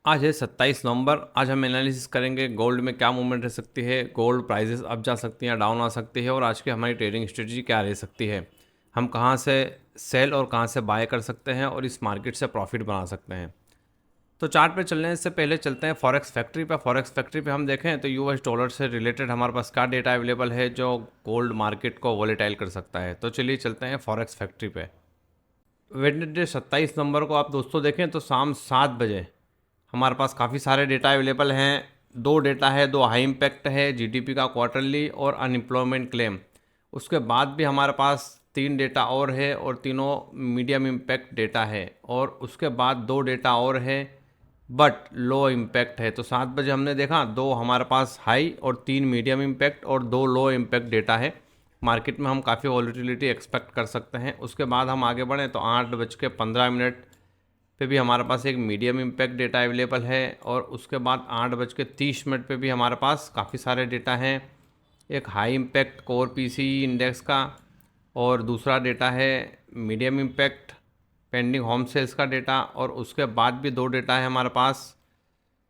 आज है 27 नवंबर। आज हम एनालिसिस करेंगे गोल्ड में क्या मूवमेंट रह सकती है, गोल्ड प्राइजेस अप जा सकती हैं, डाउन आ सकती है और आज की हमारी ट्रेडिंग स्ट्रेटजी क्या रह सकती है। हम कहां से सेल और कहां से बाय कर सकते हैं और इस मार्केट से प्रॉफिट बना सकते हैं। तो चार्ट पे चलने से पहले चलते हैं फॉरेक्स फैक्ट्री पे। फॉरेक्स फैक्ट्री पे हम देखें तो यूएस डॉलर से रिलेटेड हमारे पास क्या डेटा अवेलेबल है जो गोल्ड मार्केट को वॉलेटाइल कर सकता है। तो चलिए चलते हैं फॉरेक्स फैक्ट्री पे। वेडनेसडे 27 नवंबर को आप दोस्तों देखें तो शाम 7 बजे हमारे पास काफ़ी सारे डेटा अवेलेबल हैं। दो डेटा है, दो हाई इम्पैक्ट है, जीडीपी का क्वार्टरली और अनएम्प्लॉयमेंट क्लेम। उसके बाद भी हमारे पास तीन डेटा और है और तीनों मीडियम इम्पैक्ट डेटा है और उसके बाद दो डेटा और है बट लो इम्पैक्ट है। तो 7 बजे हमने देखा दो हमारे पास हाई और तीन मीडियम इम्पैक्ट और दो लो इम्पैक्ट डेटा है। मार्केट में हम काफ़ी वॉलीटिलिटी एक्सपेक्ट कर सकते हैं। उसके बाद हम आगे बढ़ें तो 8:15 पे भी हमारे पास एक मीडियम इम्पैक्ट डेटा अवेलेबल है और उसके बाद 8:30 पे भी हमारे पास काफ़ी सारे डेटा हैं। एक high impact core PC index का और दूसरा डेटा है medium impact pending home sales का डेटा और उसके बाद भी दो डेटा है हमारे पास,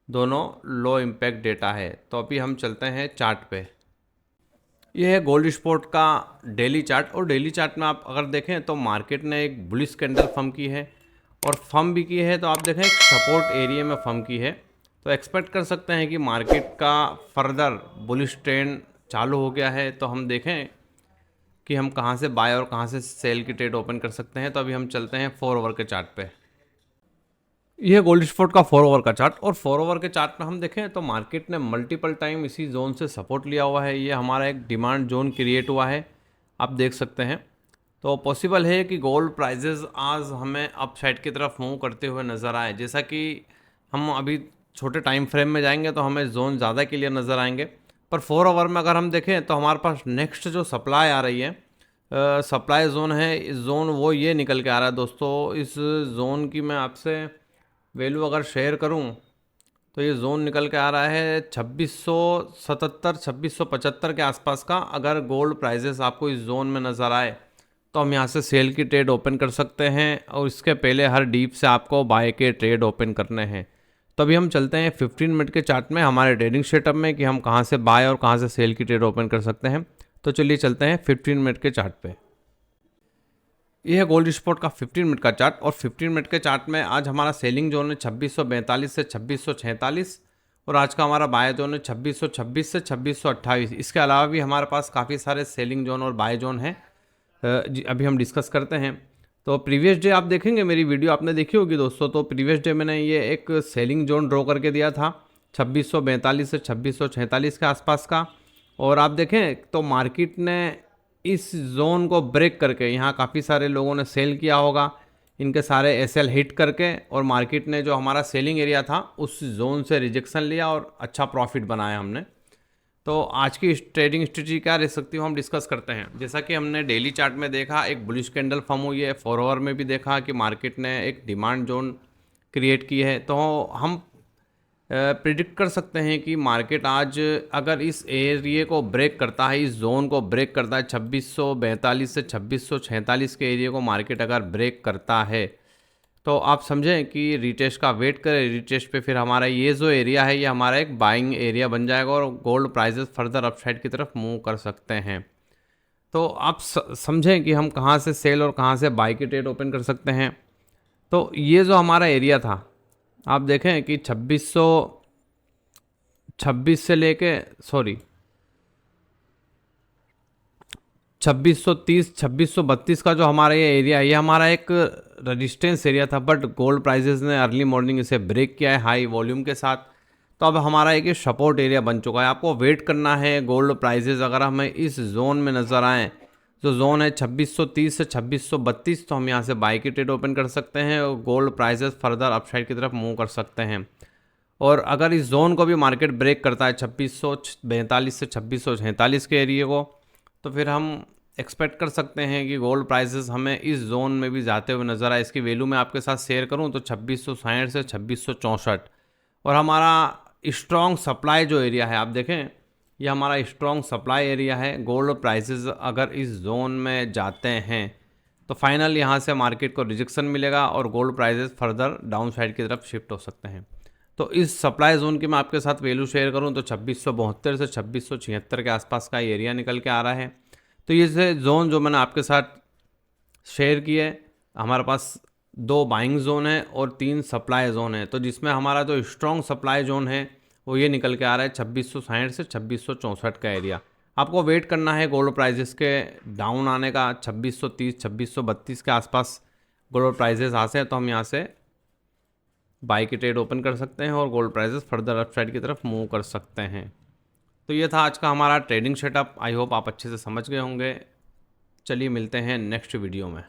दोनों लो इम्पैक्ट डेटा है। तो अभी हम चलते हैं चार्ट पे। ये है गोल्ड स्पॉट का डेली चार्ट और डेली चार्ट में आप अगर देखें तो मार्केट ने एक बुलिश कैंडल फॉर्म की है और फर्म भी की है। तो आप देखें एक सपोर्ट एरिया में फर्म की है। तो एक्सपेक्ट कर सकते हैं कि मार्केट का फर्दर बुलिश ट्रेंड चालू हो गया है। तो हम देखें कि हम कहां से बाय और कहां से सेल की ट्रेड ओपन कर सकते हैं। तो अभी हम चलते हैं 4 ओवर के चार्ट पे। यह गोल्ड स्पॉट का 4 ओवर का चार्ट और 4 ओवर के चार्ट में हम देखें तो मार्केट ने मल्टीपल टाइम इसी जोन से सपोर्ट लिया हुआ है। ये हमारा एक डिमांड जोन क्रिएट हुआ है, आप देख सकते हैं। तो पॉसिबल है कि गोल्ड प्राइजेस आज हमें अप साइड की तरफ मूव करते हुए नज़र आए। जैसा कि हम अभी छोटे टाइम फ्रेम में जाएंगे तो हमें जोन ज़्यादा क्लियर नज़र आएंगे, पर 4 ओवर में अगर हम देखें तो हमारे पास नेक्स्ट जो सप्लाई आ रही है, सप्लाई जोन है, इस जोन वो ये निकल के आ रहा है दोस्तों। इस जोन की मैं आपसे वैल्यू अगर शेयर करूं तो ये जोन निकल के आ रहा है 2677 2675 के आसपास का। अगर गोल्ड प्राइजेस आपको इस जोन में नज़र आए तो हम यहाँ से सेल की ट्रेड ओपन कर सकते हैं और इसके पहले हर डीप से आपको बाय के ट्रेड ओपन करने हैं। तो अभी हम चलते हैं 15 मिनट के चार्ट में हमारे ट्रेडिंग सेटअप में कि हम कहाँ से बाय और कहाँ से सेल की ट्रेड ओपन कर सकते हैं। तो चलिए चलते हैं 15 मिनट के चार्ट पे। यह है गोल्ड स्पॉट का 15 मिनट का चार्ट और 15 मिनट के चार्ट में आज हमारा सेलिंग जोन है 2642 से 2646 और आज का हमारा बाय जोन है 2626 से 2628। इसके अलावा भी हमारे पास काफ़ी सारे सेलिंग जोन और बाय जोन हैं, अभी हम डिस्कस करते हैं। तो प्रीवियस डे आप देखेंगे, मेरी वीडियो आपने देखी होगी दोस्तों। तो प्रीवियस डे मैंने ये एक सेलिंग जोन ड्रॉ करके दिया था 2642 से 2646 के आसपास का। और आप देखें तो मार्केट ने इस जोन को ब्रेक करके, यहाँ काफ़ी सारे लोगों ने सेल किया होगा, इनके सारे एसएल हिट करके और मार्केट ने जो हमारा सेलिंग एरिया था उस जोन से रिजेक्शन लिया और अच्छा प्रॉफिट बनाया हमने। तो आज की ट्रेडिंग स्ट्रेटजी क्या रह सकती है हम डिस्कस करते हैं। जैसा कि हमने डेली चार्ट में देखा एक बुलिश कैंडल फॉर्म हुई है, 4 ओवर में भी देखा कि मार्केट ने एक डिमांड जोन क्रिएट की है। तो हम प्रिडिक्ट कर सकते हैं कि मार्केट आज अगर इस एरिया को ब्रेक करता है, इस जोन को ब्रेक करता है 2642 से 2646 के एरिया को मार्केट अगर ब्रेक करता है तो आप समझें कि रिटेस्ट का वेट करें। रिटेस्ट पे फिर हमारा ये जो एरिया है ये हमारा एक बाइंग एरिया बन जाएगा और गोल्ड प्राइजेस फर्दर अपसाइड की तरफ मूव कर सकते हैं। तो आप समझें कि हम कहाँ से सेल और कहाँ से बाई की ट्रेड ओपन कर सकते हैं। तो ये जो हमारा एरिया था आप देखें कि 2626 से लेके 2630 2632 का जो हमारा ये एरिया है ये हमारा एक रेजिस्टेंस एरिया था, बट गोल्ड प्राइजेस ने अर्ली मॉर्निंग इसे ब्रेक किया है हाई वॉल्यूम के साथ। तो अब हमारा एक सपोर्ट एरिया बन चुका है। आपको वेट करना है गोल्ड प्राइजेस अगर हमें इस जोन में नज़र आएँ, जो जोन है 2630 से 2632, तो हम यहाँ से बाई की ट्रेड ओपन कर सकते हैं और गोल्ड प्राइजेस फर्दर अपसाइड की तरफ मूव कर सकते हैं। और अगर इस जोन को भी मार्केट ब्रेक करता है 2642 से 2646 के एरिए को, तो फिर हम एक्सपेक्ट कर सकते हैं कि गोल्ड प्राइसेस हमें इस जोन में भी जाते हुए नज़र आए। इसकी वैल्यू मैं आपके साथ शेयर करूं तो 2660 से 2664। और हमारा स्ट्रॉन्ग सप्लाई जो एरिया है आप देखें, ये हमारा स्ट्रॉन्ग सप्लाई एरिया है। गोल्ड प्राइसेस अगर इस जोन में जाते हैं तो फाइनल यहाँ से मार्केट को रिजेक्शन मिलेगा और gold prices further down side की तरफ शिफ्ट हो सकते हैं। तो इस सप्लाई जोन की मैं आपके साथ वैल्यू शेयर करूं तो 2672 से 2676 के आसपास का एरिया निकल के आ रहा है। तो ये जोन जो मैंने आपके साथ शेयर किए, हमारे पास 2 बाइंग जोन है और 3 सप्लाई जोन है। तो जिसमें हमारा जो स्ट्रॉन्ग सप्लाई जोन है वो ये निकल के आ रहा है 2660 से 2664 का एरिया। आपको वेट करना है गोल्ड प्राइजेस के डाउन आने का। 2630 2632 के आसपास गोल्ड प्राइजेस आते हैं तो हम यहाँ से बाई की ट्रेड ओपन कर सकते हैं और गोल्ड प्राइजेस फर्दर अपसाइड की तरफ मूव कर सकते हैं। तो ये था आज का हमारा ट्रेडिंग सेटअप। आई होप आप अच्छे से समझ गए होंगे। चलिए मिलते हैं नेक्स्ट वीडियो में।